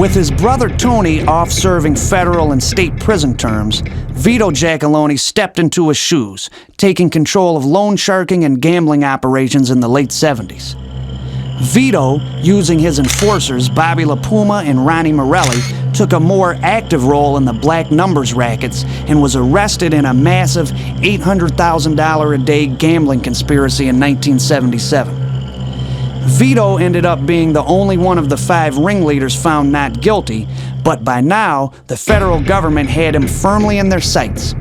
With his brother Tony off serving federal and state prison terms, Vito Giacalone stepped into his shoes, taking control of loan sharking and gambling operations in the late 70s. Vito, using his enforcers Bobby LaPuma and Ronnie Morelli, took a more active role in the black numbers rackets and was arrested in a massive $800,000 a day gambling conspiracy in 1977. Vito ended up being the only one of the 5 ringleaders found not guilty, but by now, the federal government had him firmly in their sights. In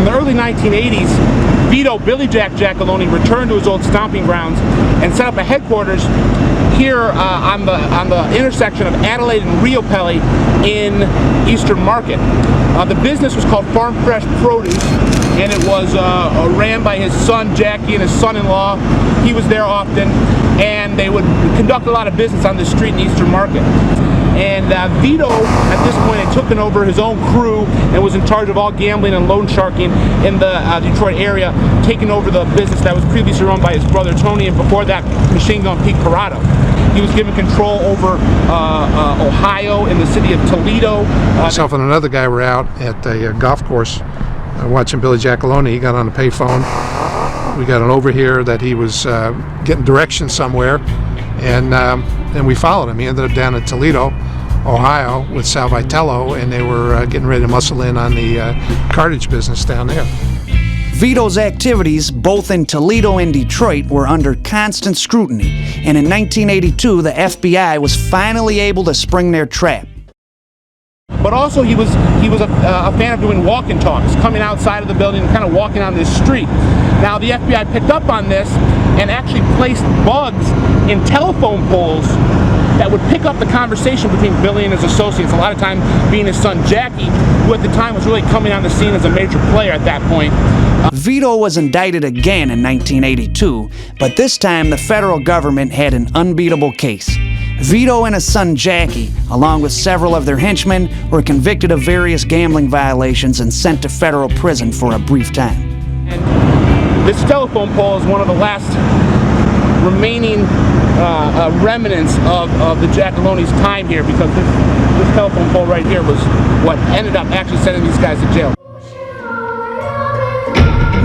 the early 1980s, Vito Billy Jack Giacalone returned to his old stomping grounds and set up a headquarters here on the intersection of Adelaide and Rio Pelli in Eastern Market. The business was called Farm Fresh Produce, and it was ran by his son Jackie and his son-in-law. He was there often, and they would conduct a lot of business on this street in Eastern Market. And Vito, at this point, had taken over his own crew and was in charge of all gambling and loan sharking in the Detroit area, taking over the business that was previously run by his brother Tony, and before that, Machine Gun Pete Corrado. He was given control over Ohio and the city of Toledo. Myself and another guy were out at a golf course watching Billy Giacalone. He got on a payphone. We got an overhear that he was getting directions somewhere, and we followed him. He ended up down in Toledo, Ohio, with Sal Vitello, and they were getting ready to muscle in on the cartage business down there. Vito's activities, both in Toledo and Detroit, were under constant scrutiny, and in 1982, the FBI was finally able to spring their trap. But also he was a fan of doing walk and talks, coming outside of the building and kind of walking on this street. Now the FBI picked up on this and actually placed bugs in telephone poles that would pick up the conversation between Billy and his associates, a lot of time being his son Jackie, who at the time was really coming on the scene as a major player at that point. Vito was indicted again in 1982, but this time the federal government had an unbeatable case. Vito and his son Jackie, along with several of their henchmen, were convicted of various gambling violations and sent to federal prison for a brief time. And this telephone pole is one of the last remaining remnants of the Giacalone's time here, because this telephone pole right here was what ended up actually sending these guys to jail.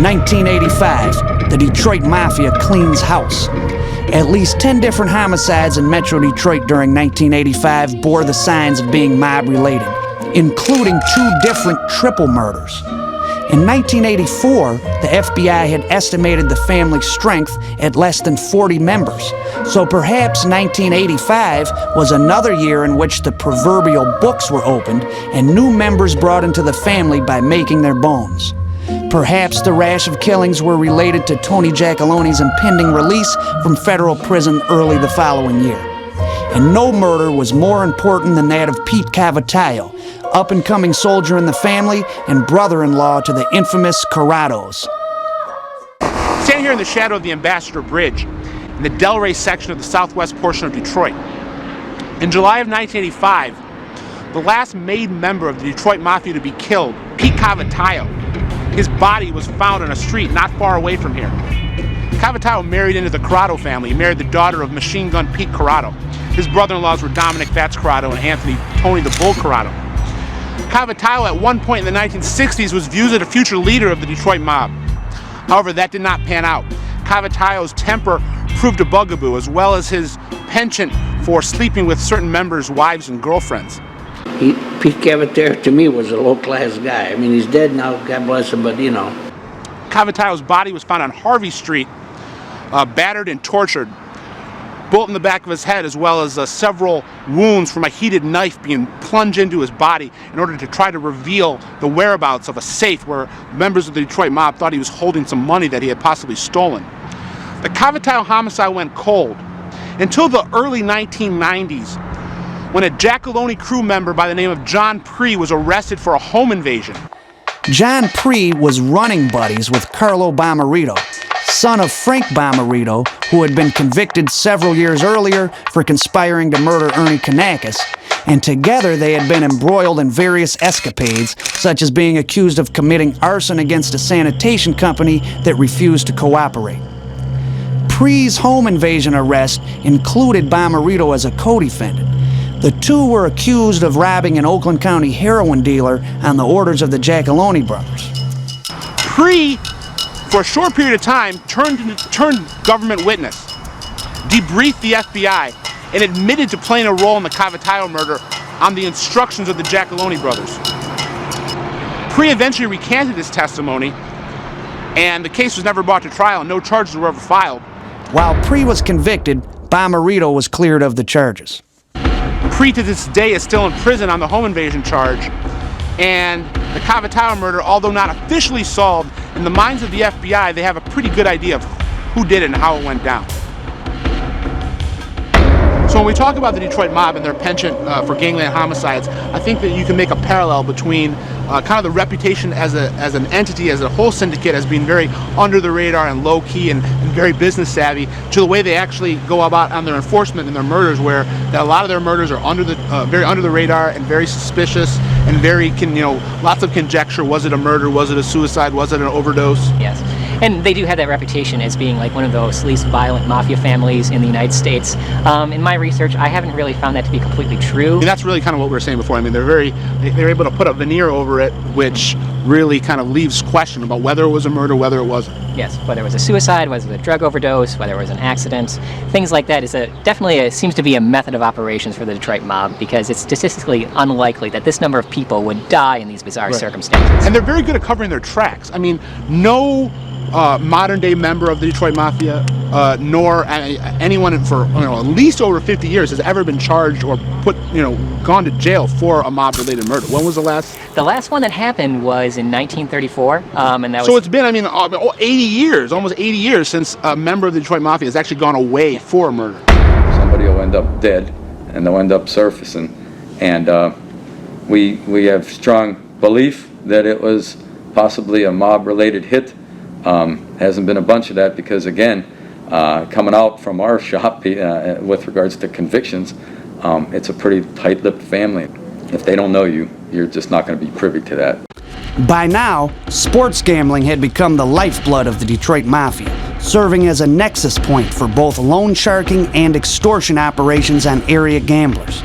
1985, the Detroit Mafia cleans house. At least 10 different homicides in Metro Detroit during 1985 bore the signs of being mob-related, including 2 different triple murders. In 1984, the FBI had estimated the family's strength at less than 40 members, so perhaps 1985 was another year in which the proverbial books were opened and new members brought into the family by making their bones. Perhaps the rash of killings were related to Tony Giacalone's impending release from federal prison early the following year. And no murder was more important than that of Pete Cavataio, up-and-coming soldier in the family and brother-in-law to the infamous Corrados. Standing here in the shadow of the Ambassador Bridge, in the Delray section of the southwest portion of Detroit. In July of 1985, the last made member of the Detroit Mafia to be killed, Pete Cavataio, his body was found on a street not far away from here. Cavataio married into the Corrado family. He married the daughter of Machine Gun Pete Corrado. His brother-in-laws were Dominic Fats Corrado and Anthony Tony the Bull Corrado. Cavataio at one point in the 1960s was viewed as a future leader of the Detroit mob. However, that did not pan out. Cavataio's temper proved a bugaboo, as well as his penchant for sleeping with certain members' wives and girlfriends. Pete Cavataio to me was a low-class guy. I mean, he's dead now, God bless him, but you know. Cavataio's body was found on Harvey Street, battered and tortured. Bullet in the back of his head, as well as several wounds from a heated knife being plunged into his body in order to try to reveal the whereabouts of a safe where members of the Detroit mob thought he was holding some money that he had possibly stolen. The Cavataio homicide went cold until the early 1990s, when a Giacalone crew member by the name of John Pree was arrested for a home invasion. John Pree was running buddies with Carlo Bomarito, son of Frank Bomarito, who had been convicted several years earlier for conspiring to murder Ernie Kanakis, and together they had been embroiled in various escapades, such as being accused of committing arson against a sanitation company that refused to cooperate. Pree's home invasion arrest included Bomarito as a co-defendant. The two were accused of robbing an Oakland County heroin dealer on the orders of the Giacalone brothers. Pre, for a short period of time, turned government witness, debriefed the FBI, and admitted to playing a role in the Cavataio murder on the instructions of the Giacalone brothers. Pre eventually recanted his testimony, and the case was never brought to trial, and no charges were ever filed. While Pre was convicted, Bomarito was cleared of the charges. Pre to this day is still in prison on the home invasion charge, and the Cavataio murder, although not officially solved, in the minds of the FBI, they have a pretty good idea of who did it and how it went down. So when we talk about the Detroit mob and their penchant for gangland homicides, I think that you can make a parallel between kind of the reputation as an entity, as a whole syndicate, as being very under the radar and low key and very business savvy, to the way they actually go about on their enforcement and their murders, where that a lot of their murders are very under the radar and very suspicious and very lots of conjecture. Was it a murder? Was it a suicide? Was it an overdose? Yes. And they do have that reputation as being like one of those least violent mafia families in the United States. In my research, I haven't really found that to be completely true. And that's really kind of what we were saying before. I mean, they're able to put a veneer over it, which really kind of leaves question about whether it was a murder, whether it wasn't. Yes, whether it was a suicide, whether it was a drug overdose, whether it was an accident, things like that is definitely seems to be a method of operations for the Detroit mob, because it's statistically unlikely that this number of people would die in these bizarre circumstances. And they're very good at covering their tracks. I mean, no modern day member of the Detroit Mafia, nor anyone for at least over 50 years has ever been charged or gone to jail for a mob related murder. When was the last? The last one that happened was in 1934, and that was. So it's been 80 years, almost 80 years since a member of the Detroit Mafia has actually gone away for a murder. Somebody will end up dead, and they'll end up surfacing, and we have strong belief that it was possibly a mob related hit. Hasn't been a bunch of that because, again, coming out from our shop with regards to convictions, it's a pretty tight-lipped family. If they don't know you, you're just not going to be privy to that. By now, sports gambling had become the lifeblood of the Detroit Mafia, serving as a nexus point for both loan sharking and extortion operations on area gamblers.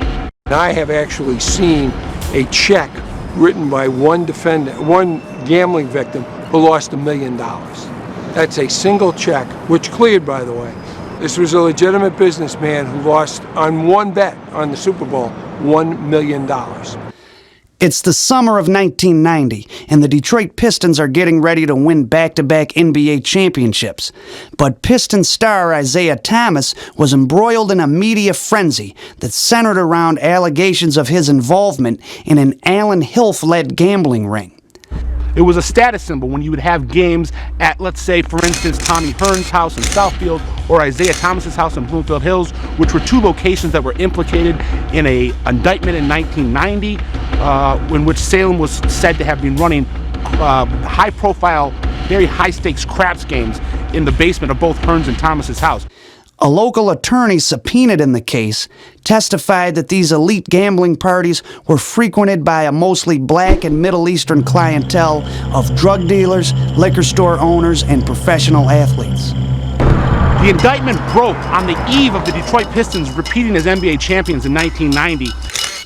I have actually seen a check written by one gambling victim who lost $1 million. That's a single check, which cleared, by the way. This was a legitimate businessman who lost on one bet on the Super Bowl $1 million. It's the summer of 1990, and the Detroit Pistons are getting ready to win back-to-back NBA championships. But Pistons star Isiah Thomas was embroiled in a media frenzy that centered around allegations of his involvement in an Allen Hilf-led gambling ring. It was a status symbol when you would have games at, let's say, for instance, Tommy Hearns' house in Southfield or Isiah Thomas's house in Bloomfield Hills, which were two locations that were implicated in an indictment in 1990, in which Salem was said to have been running high-profile, very high-stakes craps games in the basement of both Hearns and Thomas's house. A local attorney subpoenaed in the case testified that these elite gambling parties were frequented by a mostly black and Middle Eastern clientele of drug dealers, liquor store owners, and professional athletes. The indictment broke on the eve of the Detroit Pistons repeating as NBA champions in 1990.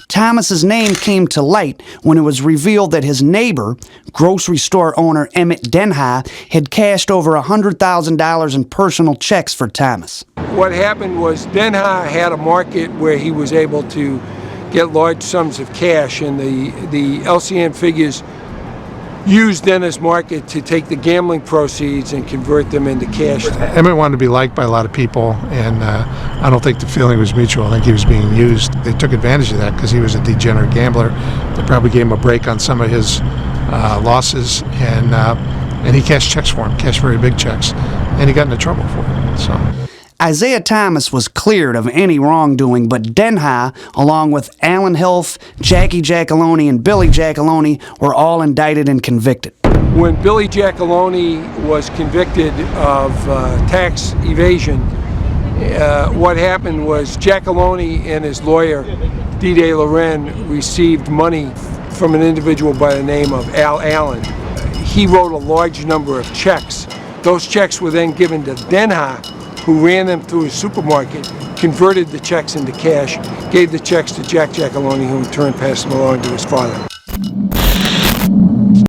Thomas's name came to light when it was revealed that his neighbor, grocery store owner Emmett Denha, had cashed over $100,000 in personal checks for Thomas. What happened was Denha had a market where he was able to get large sums of cash, and the LCN figures used Denha's market to take the gambling proceeds and convert them into cash. Emmett wanted to be liked by a lot of people, and I don't think the feeling was mutual. I think he was being used. They took advantage of that because he was a degenerate gambler. They probably gave him a break on some of his losses, and he cashed checks for him, cashed very big checks, and he got into trouble for it. So. Isiah Thomas was cleared of any wrongdoing, but Denha, along with Allen Hilf, Jackie Giacalone, and Billy Giacalone, were all indicted and convicted. When Billy Giacalone was convicted of tax evasion, what happened was Giacalone and his lawyer, D.D. Loren, received money from an individual by the name of Al Allen. He wrote a large number of checks. Those checks were then given to Denha, who ran them through his supermarket, converted the checks into cash, gave the checks to Jack Giacalone, who in turn passed them along to his father.